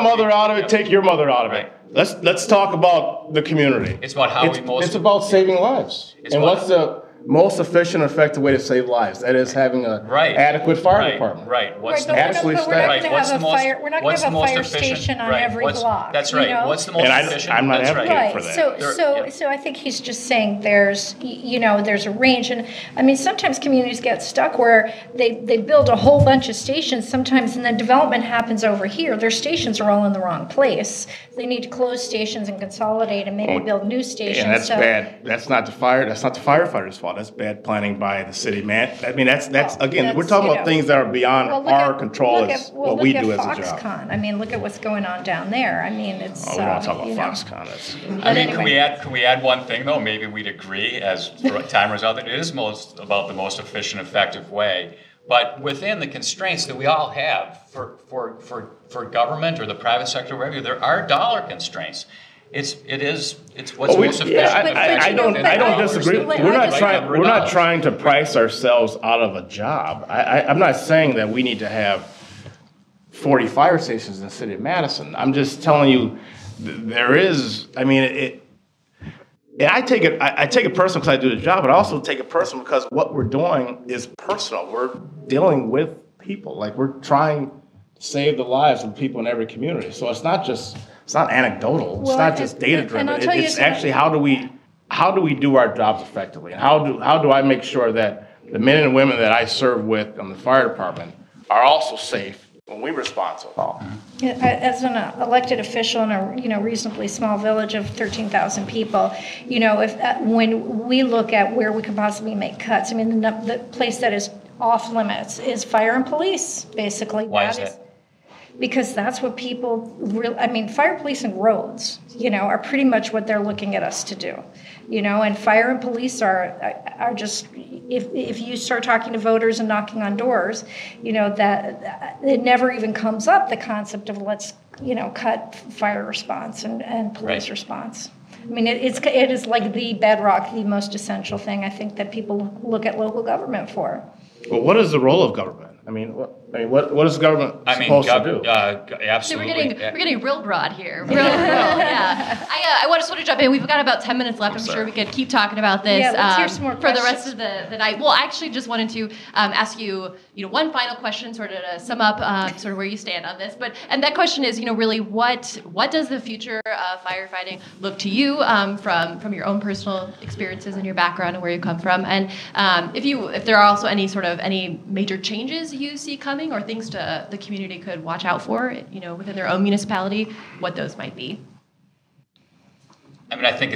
mother out of it. Take your mother out of it. Let's talk about the community. It's about how It's about saving lives. What's the most efficient, effective way to save lives? That is having an adequate fire department. Right. We're not going to have a fire station on every block. That's right. What's the most efficient? I'm not advocating for that. So I think he's just saying there's a range, and I mean sometimes communities get stuck where they build a whole bunch of stations. Sometimes, and then development happens over here. Their stations are all in the wrong place. They need to close stations and consolidate, and maybe build new stations. And that's bad. That's not the firefighters' fault. That's bad planning by the city man. I mean, that's we're talking about things that are beyond our control. What we do as a job. Foxconn. I mean, look at what's going on down there. I mean, it's. We don't talk about Foxconn. Can we add one thing though? Maybe we'd agree as time runs out that it is about the most efficient, effective way. But within the constraints that we all have for government or the private sector, wherever, there are dollar constraints. It's what's most efficient. I don't disagree. We're not trying to price ourselves out of a job. I'm not saying that we need to have 40 fire stations in the city of Madison. I'm just telling you there is. I mean, I take it personal because I do the job, but I also take it personal because what we're doing is personal. We're dealing with people. Like we're trying to save the lives of people in every community. So it's not anecdotal. It's not just data driven. It's actually how do we do our jobs effectively? And how do I make sure that the men and women that I serve with on the fire department are also safe when we respond to a call? As an elected official in a reasonably small village of 13,000 people, when we look at where we could possibly make cuts, I mean the place that is off limits is fire and police, basically. Why is that? Because that's what people fire, police, and roads, are pretty much what they're looking at us to do, and fire and police are just, if you start talking to voters and knocking on doors, that it never even comes up, the concept of let's, cut fire response and police response. I mean, it is like the bedrock, the most essential thing I think that people look at local government for. Well, what is the role of government? What is government supposed to do? Absolutely. So we're getting real broad here. Real, yeah. I want to sort of jump in. We've got about 10 minutes left. I'm sure we could keep talking about this let's hear some more for the rest of the night. Well, I actually just wanted to ask you, one final question, sort of to sum up sort of where you stand on this. And that question is, really, what does the future of firefighting look to you from your own personal experiences and your background and where you come from? And if there are also any major changes you see coming or things the community could watch out for, within their own municipality, what those might be. I mean, I think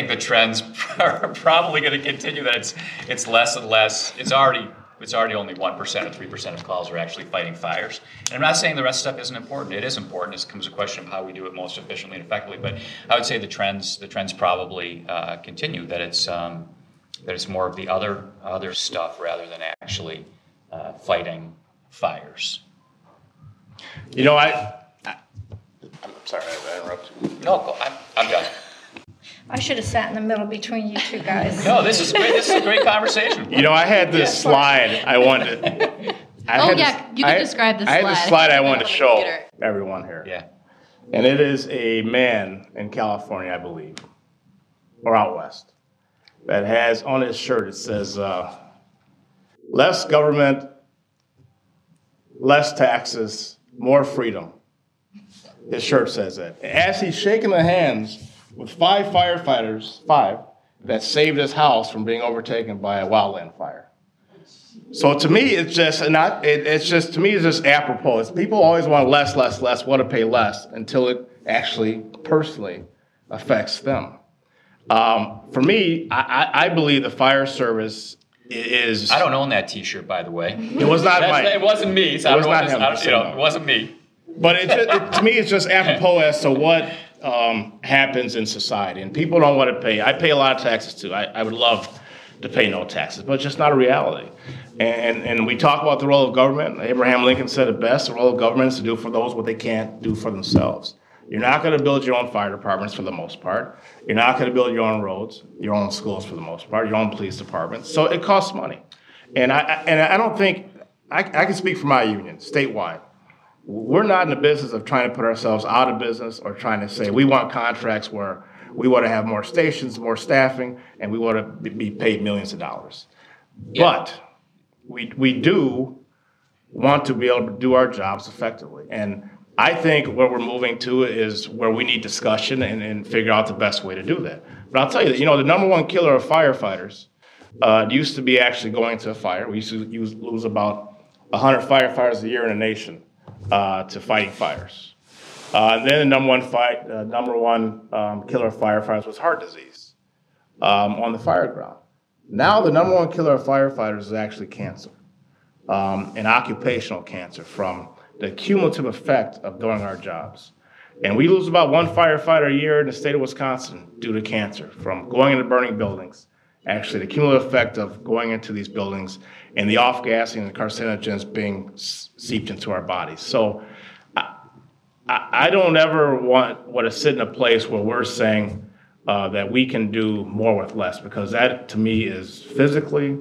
the trends are probably going to continue. That it's less and less. It's already It's already only 1% or 3% of calls are actually fighting fires. And I'm not saying the rest of stuff isn't important. It is important. It becomes a question of how we do it most efficiently and effectively. But I would say the trends probably continue. That it's more of the other stuff rather than actually fighting fires. You know, I'm sorry, I interrupted you. No, I'm done. I should have sat in the middle between you two guys. No, this is great. This is a great conversation. You know, I had this slide I wanted to. You can describe the slide. I had this slide I wanted to show everyone here. Yeah. And it is a man in California, I believe, or out west, that has on his shirt, it says, less government, less taxes, more freedom. His shirt says that. As he's shaking the hands with 5 firefighters, that saved his house from being overtaken by a wildland fire. So to me, it's just apropos. People always want less, want to pay less until it actually personally affects them. For me, I believe the fire service is. I don't own that T-shirt, by the way. It was not mine. It wasn't me. So it was not him. It wasn't me. But to me, it's just apropos as to what happens in society. And people don't want to pay. I pay a lot of taxes too. I would love to pay no taxes, but it's just not a reality. And we talk about the role of government. Abraham Lincoln said it best: the role of government is to do for those what they can't do for themselves. You're not going to build your own fire departments for the most part. You're not going to build your own roads, your own schools for the most part, your own police departments. So it costs money. And I don't think, I can speak for my union, statewide. We're not in the business of trying to put ourselves out of business or trying to say we want contracts where we want to have more stations, more staffing, and we want to be paid millions of dollars. Yeah. But we do want to be able to do our jobs effectively. And I think where we're moving to is where we need discussion and figure out the best way to do that. But I'll tell you that, the number one killer of firefighters used to be actually going to a fire. We used to lose about 100 firefighters a year in the nation to fighting fires. And then the number one killer of firefighters was heart disease on the fire ground. Now the number one killer of firefighters is actually cancer, and occupational cancer from the cumulative effect of doing our jobs. And we lose about 1 firefighter a year in the state of Wisconsin due to cancer from going into burning buildings. Actually, the cumulative effect of going into these buildings and the off-gassing and the carcinogens being seeped into our bodies. So I don't ever want to sit in a place where we're saying that we can do more with less, because that, to me, is physically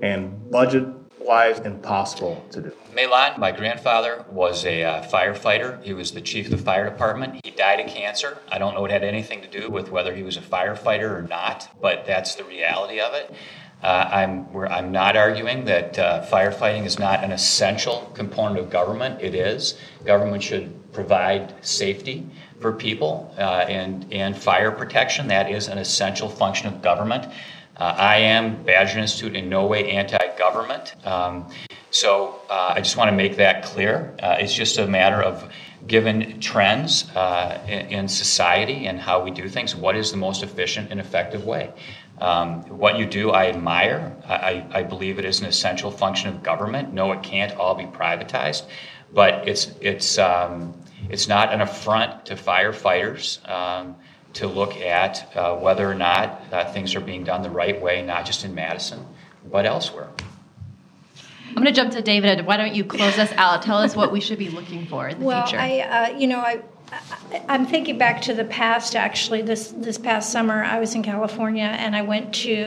and budget-wise impossible to do. Mahlon, my grandfather, was a firefighter. He was the chief of the fire department. He died of cancer. I don't know what had anything to do with whether he was a firefighter or not, but that's the reality of it. I'm not arguing that firefighting is not an essential component of government. It is. Government should provide safety for people and fire protection. That is an essential function of government. I am, Badger Institute, in no way anti-government. So I just want to make that clear. It's just a matter of, given trends in society and how we do things, what is the most efficient and effective way? What you do, I admire. I believe it is an essential function of government. No, it can't all be privatized, but it's not an affront to firefighters to look at whether or not things are being done the right way, not just in Madison, but elsewhere. I'm going to jump to David. Why don't you close us out? Tell us what we should be looking for in the future. Well, I'm thinking back to the past, actually. This past summer, I was in California, and I went to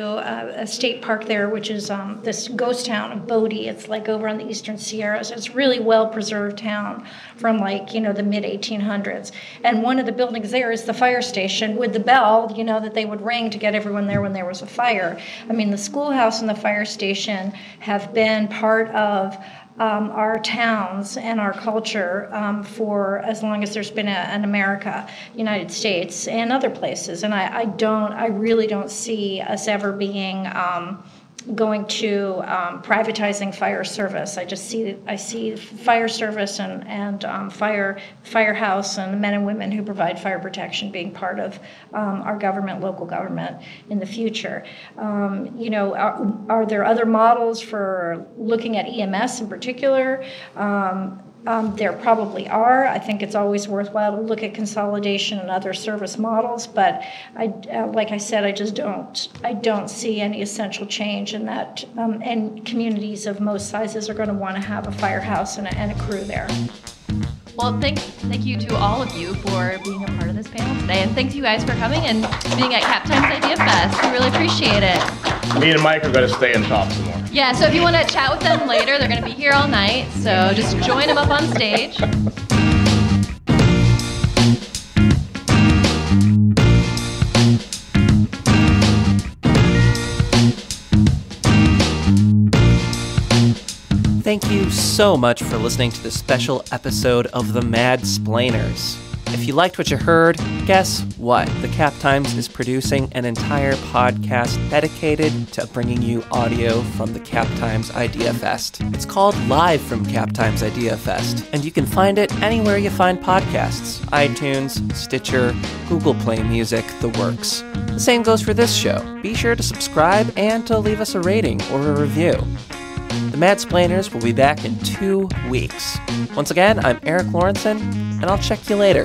a state park there, which is this ghost town of Bodie. It's like over on the eastern Sierras. It's a really well-preserved town from the mid-1800s. And one of the buildings there is the fire station with the bell, that they would ring to get everyone there when there was a fire. I mean, the schoolhouse and the fire station have been part of our towns and our culture for as long as there's been an America, United States, and other places. And I really don't see us ever being going to privatizing fire service. I see fire service and firehouse and the men and women who provide fire protection being part of our government, local government in the future. Are there other models for looking at EMS in particular? There probably are. I think it's always worthwhile to look at consolidation and other service models, but like I said, I don't see any essential change in that. And communities of most sizes are going to want to have a firehouse and a crew there. Well, thank you to all of you for being a part of this panel today, and thanks you guys for coming and being at Cap Times Idea Fest. We really appreciate it. Me and Mike are going to stay and talk some more. Yeah, so if you want to chat with them later, they're going to be here all night, so just join them up on stage. Thank you so much for listening to this special episode of the Madsplainers. If you liked what you heard, guess what? The Cap Times is producing an entire podcast dedicated to bringing you audio from the Cap Times Idea Fest. It's called Live from Cap Times Idea Fest, and you can find it anywhere you find podcasts: iTunes, Stitcher, Google Play Music, the works. The same goes for this show. Be sure to subscribe and to leave us a rating or a review. The Madsplainers will be back in 2 weeks. Once again, I'm Eric Lawrenson, and I'll check you later.